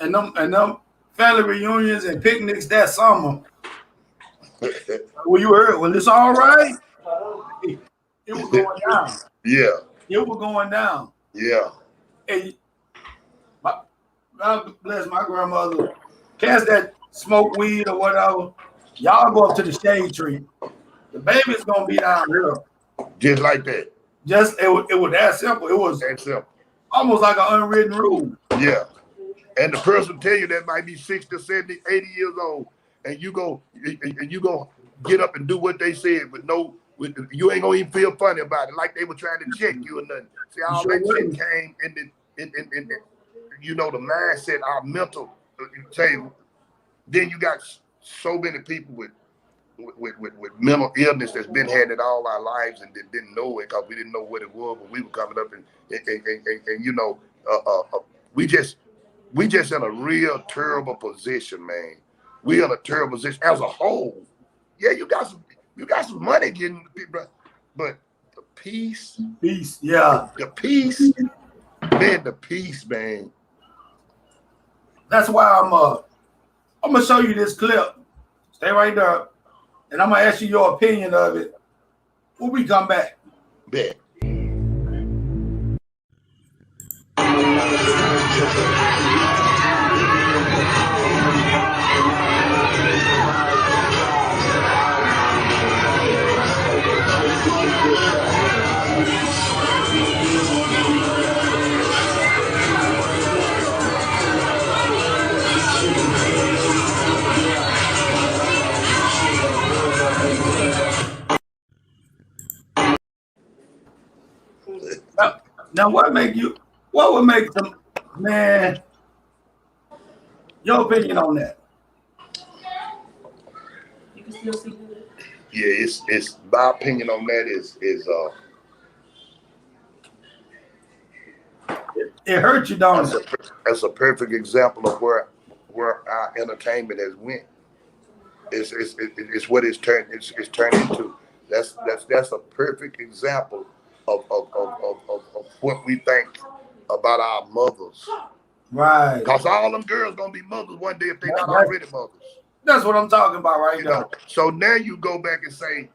and them family reunions and picnics that summer. Well, you heard, well, it's all right. It was going down. Yeah. It was going down. Yeah. And God bless my grandmother. Cats that smoke weed or whatever, y'all go up to the shade tree. The baby's gonna be down here. Just like that. Just it was that simple. It was that simple. Almost like an unwritten rule. Yeah. And the person tell you that might be 60, 70, 80 years old, and you go get up and do what they said, but you ain't gonna even feel funny about it, like they were trying to check you or nothing. See, all that shit came in the mindset, our mental. Then you got so many people with mental illness that's been had it all our lives and didn't know it because we didn't know what it was when we were coming up, and we just in a real terrible position, man. We in a terrible position as a whole. Yeah, you got some money getting people, but the peace, yeah, the peace, man. That's why I'm gonna show you this clip. Stay right there, and I'm gonna ask you your opinion of it when we come back. Bet. Now, what would make them, man, your opinion on that? You can still see good. Yeah, it's my opinion on that is it hurt you, don't it? That's a perfect example of where our entertainment has went. It's what it's turned into. That's a perfect example of what we think about our mothers. Right. Because all them girls gonna be mothers one day if they're not already mothers. That's what I'm talking about right now. So now you go back and say,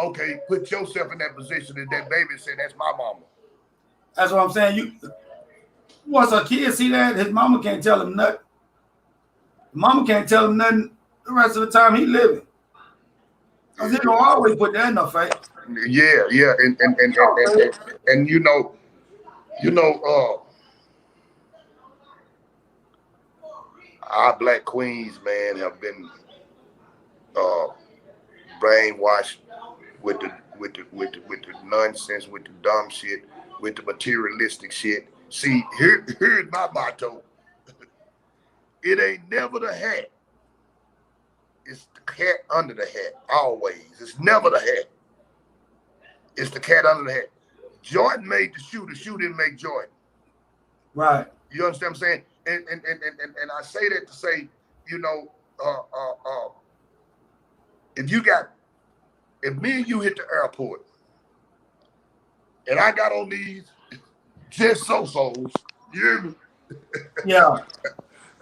okay, put yourself in that position and that baby said, that's my mama. That's what I'm saying. Once a kid see that, his mama can't tell him nothing. Mama can't tell him nothing the rest of the time he living. Because he gonna always put that in her face. Yeah. And our black queens, man, have been brainwashed with the nonsense, with the dumb shit, with the materialistic shit. See, here's my motto. It ain't never the hat. It's the cat under the hat, always. It's never the hat. It's the cat under the hat. Jordan made the shoe didn't make Jordan. Right. You understand what I'm saying? And I say that to say, if me and you hit the airport, and I got on these Just So-Sos, you hear me? Yeah.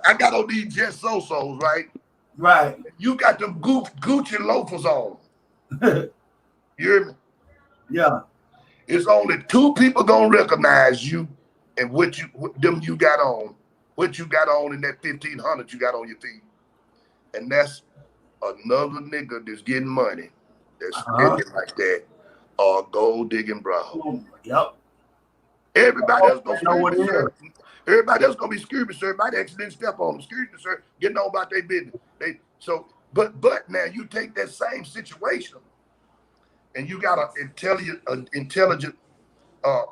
I got on these Just So-Sos, right? Right. You got them Gucci loafers on. You hear me? Yeah. It's only two people gonna recognize you and what you got on, what you got on in that 1,500 you got on your feet, and that's another nigga that's getting money, that's spending like that, or gold digging bro. Yep. Everybody else gonna I know excuse what me, it sir. is. Everybody else gonna be excuse me, sir. Might accident step on them. Excuse me, sir. Getting on about their business. But now you take that same situation and you got intelligent,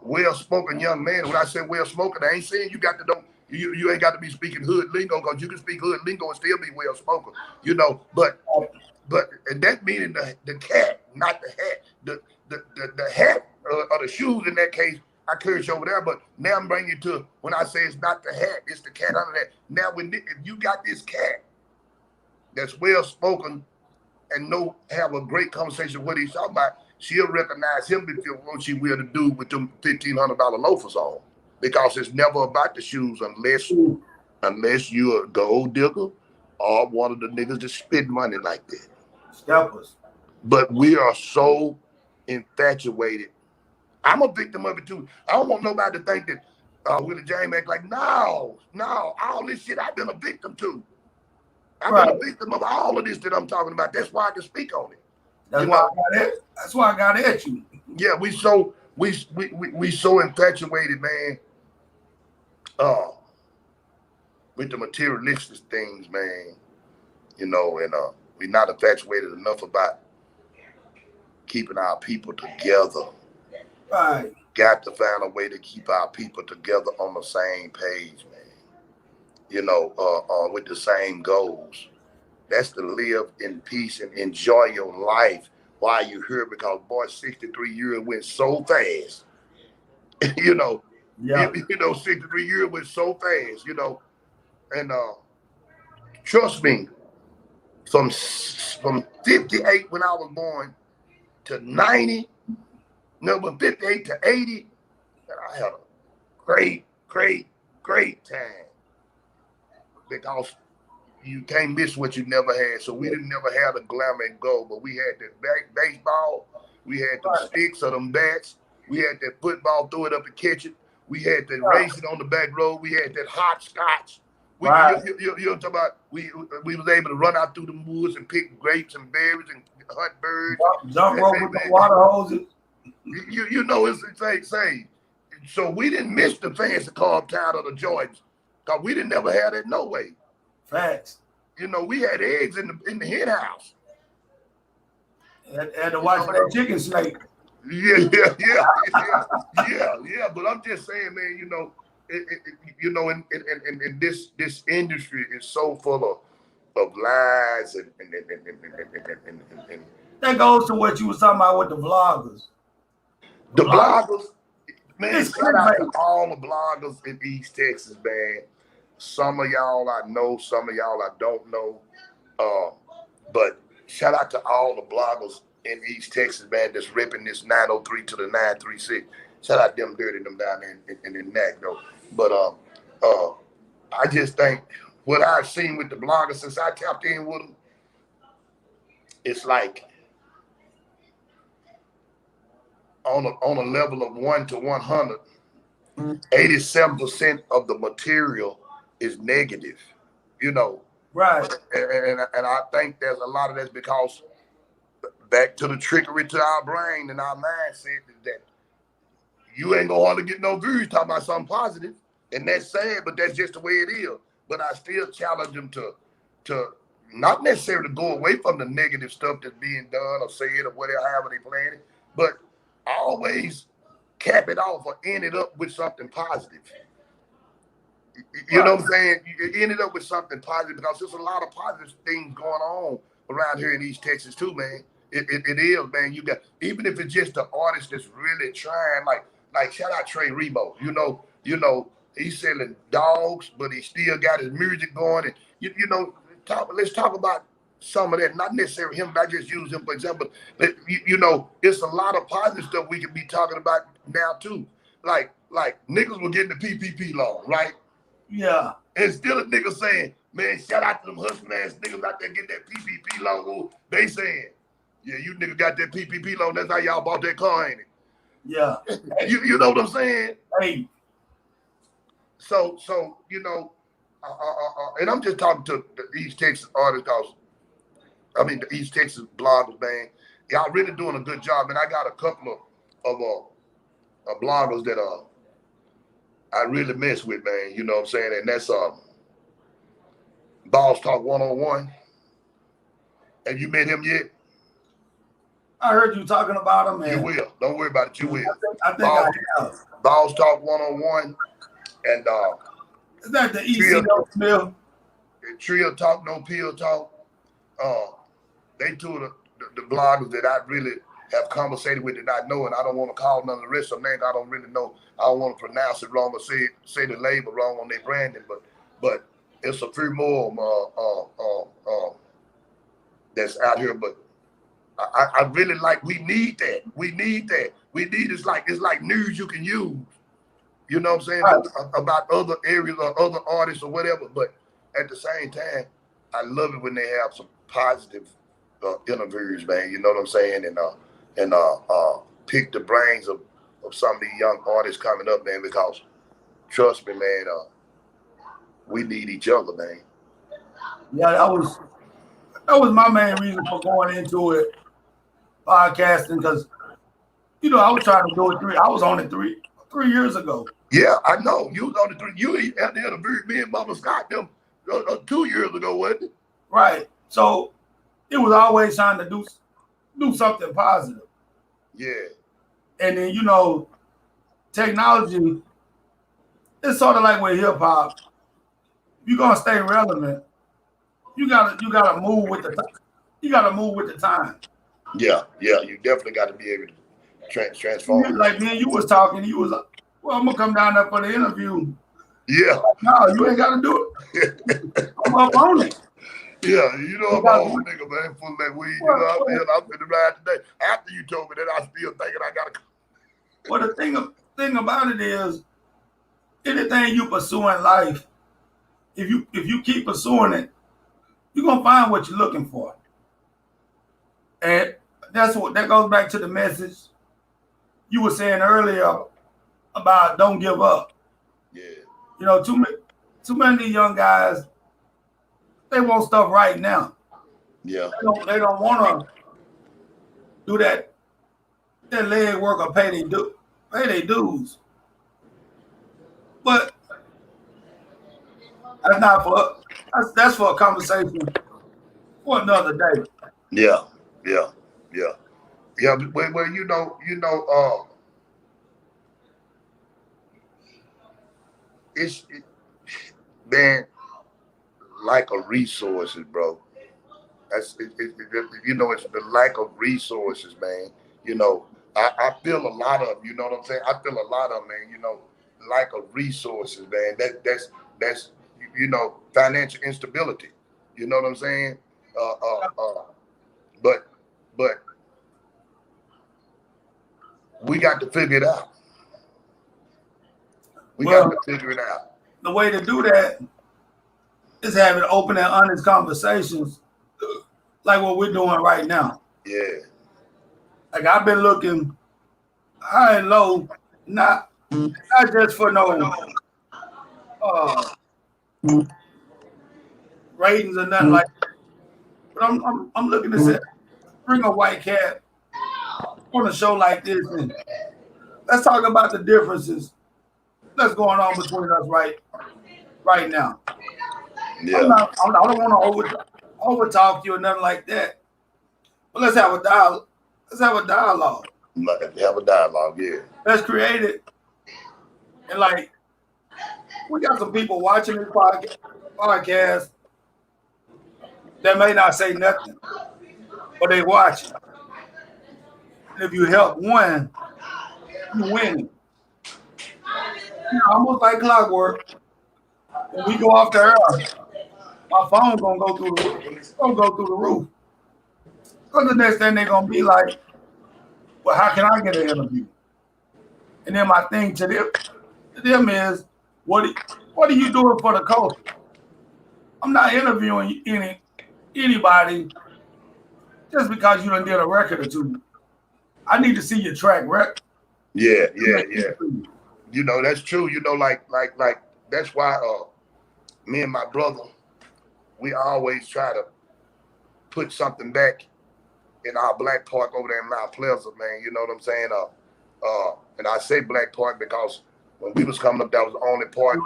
well-spoken young man. When I say well-spoken, I ain't saying you got to know you ain't got to be speaking hood lingo, because you can speak hood lingo and still be well-spoken. You know, but and that meaning the cat, not the hat. The hat or the shoes in that case, I curse you over there. But now I'm bringing you to when I say it's not the hat, it's the cat under that. Now if you got this cat that's well-spoken and have a great conversation with what he's talking about, she'll recognize him before what she will to do with them $1,500 loafers on. Because it's never about the shoes unless you're a gold digger or one of the niggas that spend money like that. Steppers. But we are so infatuated. I'm a victim of it too. I don't want nobody to think that Willie James act like, no, all this shit I've been a victim to. I've been a victim of all of this that I'm talking about. That's why I can speak on it. That's why I got at you. Yeah, we so infatuated, man. With the materialistic things, man. You know, and we're not infatuated enough about keeping our people together. Right. Got to find a way to keep our people together on the same page, man. You know, with the same goals. That's to live in peace and enjoy your life while you're here, because boy, 63 years went so fast. You know, Yeah. 63 years went so fast, you know. And trust me, from 58 when I was born to 90, no, from 58 to 80, and I had a great time, because you can't miss what you never had. So we didn't never have the glamour and gold, but we had that baseball, we had them sticks or them bats, we had that football, throw it up and catch it, we had that racing on the back road, we had that hopscotch. You know about we was able to run out through the woods and pick grapes and berries and hunt birds. Jump rope with the water hoses. You know, it's insane. So we didn't miss the fancy carb town of the Jordans, because we didn't never have that no way. Facts. You know, we had eggs in the hen house. Had to watch for that chicken snake. Yeah. But I'm just saying, man. You know, you know, in this industry is so full of lies and that goes to what you was talking about with the vloggers. The bloggers, man. Shout out to all the bloggers in East Texas, man. Some of y'all I know, some of y'all I don't know. But shout out to all the bloggers in East Texas, man, that's ripping this 903 to the 936. Shout out them dirty them down there in the neck, though. But I just think what I've seen with the bloggers since I tapped in with them, it's like on a level of 1 to 100, 87% of the material is negative, you know. Right. And I think there's a lot of that's because back to the trickery to our brain and our mindset that you ain't gonna hardly get no views talking about something positive. And that's sad, but that's just the way it is. But I still challenge them to not necessarily go away from the negative stuff that's being done or said or whatever, however they plan it, but always cap it off or end it up with something positive. You know what I'm saying? You ended up with something positive, because there's a lot of positive things going on around here in East Texas too, man. It is, man. You got, even if it's just the artist that's really trying, like shout out Trey Remo. You know, he's selling dogs, but he still got his music going, and you know, let's talk about some of that. Not necessarily him, but I just use him for example. You know, it's a lot of positive stuff we can be talking about now too. Like niggas were getting the PPP loan, right? Yeah. And still a nigga saying, man, shout out to them hustling ass niggas out there getting that PPP loan. They saying, yeah, you nigga got that PPP loan. That's how y'all bought that car, ain't it? Yeah. You know what I'm saying? Hey. So you know, and I'm just talking to the East Texas artists, the East Texas bloggers, man. Y'all really doing a good job, and I got a couple of bloggers that I really mess with, man. You know what I'm saying? And that's Boss Talk 101. Have you met him yet? I heard you talking about him, man. You will. Don't worry about it. You will. I think I have. Boss Talk 101 and is that the ECO Smith? Trill Talk, No Pill Talk. They two of the bloggers that I really have conversated with that I know, and I don't want to call none of the rest of them names. I don't really know. I don't want to pronounce it wrong or say the label wrong on their branding, but it's a few more that's out here. But I really like. We need that. We need that. We need it's like news you can use. You know what I'm saying? Right. About other areas or other artists or whatever. But at the same time, I love it when they have some positive interviews, man. You know what I'm saying? And pick the brains of some of these young artists coming up, man. Because trust me, man, we need each other, man. Yeah, that was my main reason for going into it, podcasting, because you know I was trying to do it I was on it three years ago. Yeah, I know. You was on the 3. You had to interview me and Mama Scott them 2 years ago, wasn't it? Right. So it was always trying to do something positive. Yeah. And then, you know, technology, it's sort of like with hip hop. You're gonna stay relevant. You gotta move with the time. You gotta move with the time. Yeah. You definitely got to be able to transform. Like me and you was talking, you was like, well, I'm gonna come down there for the interview. Yeah. No, you ain't gotta do it. I'm up on it. Yeah, you know I'm an old nigga, man, full of that weed. You know, I'm finna ride today. After you told me that, I still thinking I gotta. Well, the thing about it is, anything you pursue in life, if you keep pursuing it, you're gonna find what you're looking for. And that goes back to the message you were saying earlier about don't give up. Yeah. You know, too many young guys, they want stuff right now. Yeah. They don't want to do that leg work or pay their dues. But that's for a conversation for another day. Yeah. Well, you know, it's man, lack of resources, bro. You know, it's the lack of resources, man. You know, I feel a lot of, you know what I'm saying? I feel a lot of, man, you know, lack of resources, man. That's you know, financial instability. You know what I'm saying? But we got to figure it out. We got to figure it out. The way to do that is having open and honest conversations like what we're doing right now. Yeah. Like I've been looking high and low, not just for no ratings or nothing like that. But I'm looking to say, bring a white cat on a show like this and let's talk about the differences that's going on between us right now. Yeah. I don't want to over talk to you or nothing like that. But let's have a dialogue. Have a dialogue, yeah. Let's create it. And like, we got some people watching this podcast that may not say nothing, but they watch it. And if you help one, you win. You know, almost like clockwork. When we go off the air, my phone gonna go through the roof. It's gonna go through the roof. Because the next thing they're gonna be like, well, how can I get an interview? And then my thing to them is, what are you doing for the culture? I'm not interviewing anybody just because you done did a record or two. I need to see your track record. Yeah. You know, that's true. You know, like that's why me and my brother, we always try to put something back in our Black Park over there in Mount Pleasant, man. You know what I'm saying? And I say Black Park because when we was coming up, that was the only part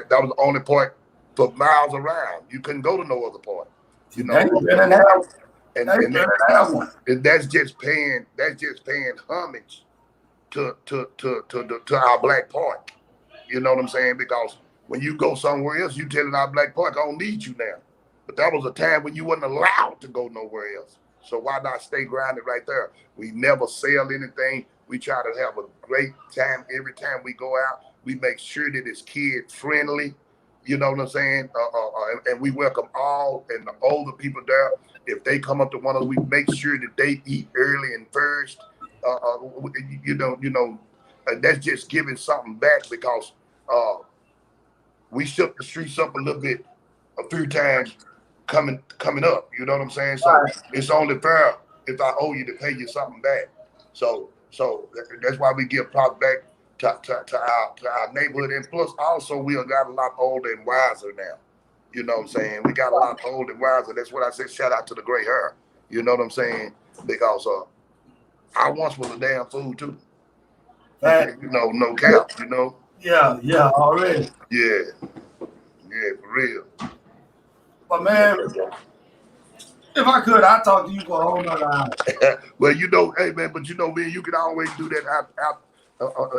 that was the only part for miles around. You couldn't go to no other part. You know, and that's just paying homage to our Black Park. You know what I'm saying? Because when you go somewhere else, you telling our Black Park, I don't need you now. But that was a time when you wasn't allowed to go nowhere else. So why not stay grounded right there? We never sell anything. We try to have a great time every time we go out. We make sure that it's kid friendly. You know what I'm saying? And we welcome all and the older people there. If they come up to one of us, we make sure that they eat early and first. That's just giving something back because we shook the streets up a little bit a few times coming up. You know what I'm saying? So it's only fair if I owe you to pay you something back. So that's why we give props back to our neighborhood, and plus also we got a lot older and wiser now. You know what I'm saying? We got a lot older and wiser. That's what I said. Shout out to the gray hair. You know what I'm saying? Because I once was a damn fool too. You know, no cap. You know. Yeah, already. Yeah, for real. But man, if I could, I'd talk to you for a whole nother hour. Well, you know, hey man, but you know, man, you can always do that out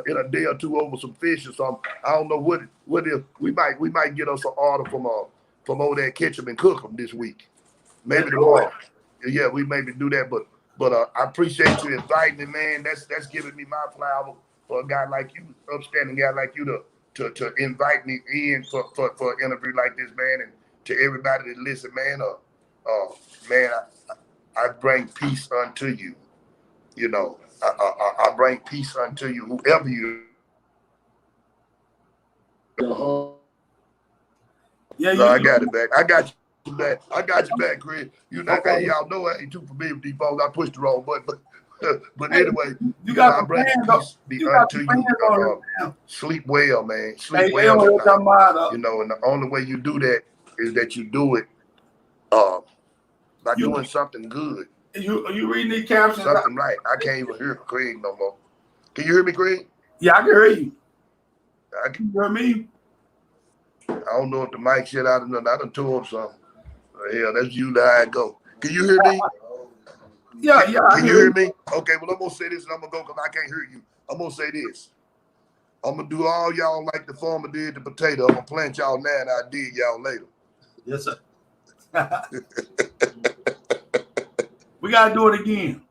in a day or two over some fish or something. I don't know what if we might get us an order from over there, catch them and cook them this week, maybe tomorrow. Yeah, we maybe do that. But I appreciate you inviting me, man. That's giving me my flower for a guy like you, upstanding guy like you, to invite me in for an interview like this, man. And to everybody that listen, man, man, I bring peace unto you. You know, I bring peace unto you, whoever you. Yeah, so I got it back. I got you back. I got you back, Chris. You know, okay. Y'all know I ain't too familiar with these phones. I pushed the wrong button, but anyway, you got I bring peace unto you. Sleep well, man. Sleep well. You know, and the only way you do that is that you do it by doing something good. You reading these captions? Something right. I can't even hear Craig no more. Can you hear me, Craig? Yeah, I can hear you. Can you hear me? I don't know if the mic shit out of nothing. I done told him something. Hell, that's usually how I go. Can you hear me? Yeah. Can you hear me? Okay, well, I'm going to say this and I'm going to go because I can't hear you. I'm going to say this. I'm going to do all y'all like the farmer did the potato. I'm going to plant y'all now and I'll dig y'all later. Yes, sir. We got to do it again.